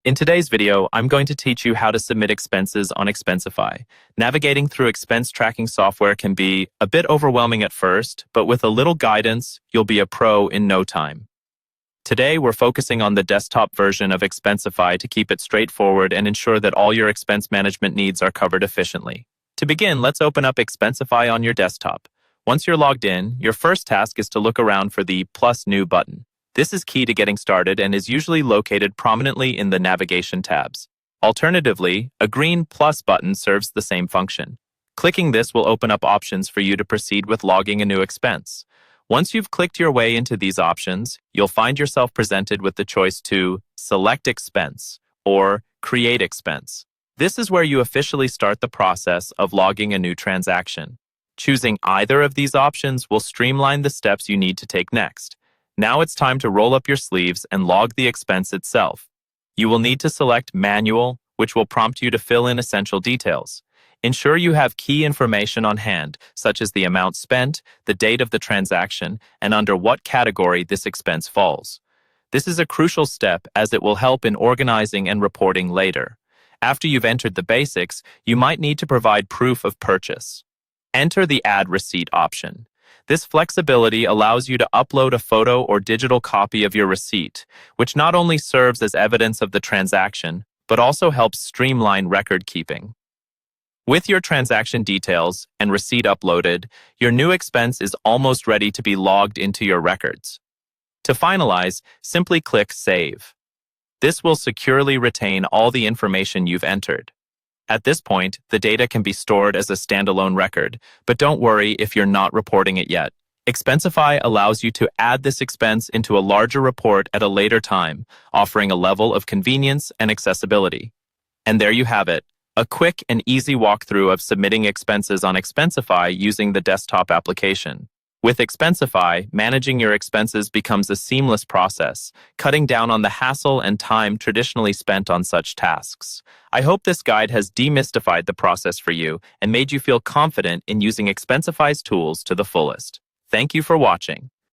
In today's video, I'm going to teach you how to submit expenses on Expensify. Navigating through expense tracking software can be a bit overwhelming at first, but with a little guidance, you'll be a pro in no time. Today, we're focusing on the desktop version of Expensify to keep it straightforward and ensure that all your expense management needs are covered efficiently. To begin, let's open up Expensify on your desktop. Once you're logged in, your first task is to look around for the Plus New button. This is key to getting started and is usually located prominently in the navigation tabs. Alternatively, a green plus button serves the same function. Clicking this will open up options for you to proceed with logging a new expense. Once you've clicked your way into these options, you'll find yourself presented with the choice to select expense or create expense. This is where you officially start the process of logging a new transaction. Choosing either of these options will streamline the steps you need to take next. Now it's time to roll up your sleeves and log the expense itself. You will need to select Manual, which will prompt you to fill in essential details. Ensure you have key information on hand, such as the amount spent, the date of the transaction, and under what category this expense falls. This is a crucial step as it will help in organizing and reporting later. After you've entered the basics, you might need to provide proof of purchase. Enter the Add Receipt option. This flexibility allows you to upload a photo or digital copy of your receipt, which not only serves as evidence of the transaction, but also helps streamline record keeping. With your transaction details and receipt uploaded, your new expense is almost ready to be logged into your records. To finalize, simply click Save. This will securely retain all the information you've entered. At this point, the data can be stored as a standalone record, but don't worry if you're not reporting it yet. Expensify allows you to add this expense into a larger report at a later time, offering a level of convenience and accessibility. And there you have it, a quick and easy walkthrough of submitting expenses on Expensify using the desktop application. With Expensify, managing your expenses becomes a seamless process, cutting down on the hassle and time traditionally spent on such tasks. I hope this guide has demystified the process for you and made you feel confident in using Expensify's tools to the fullest. Thank you for watching.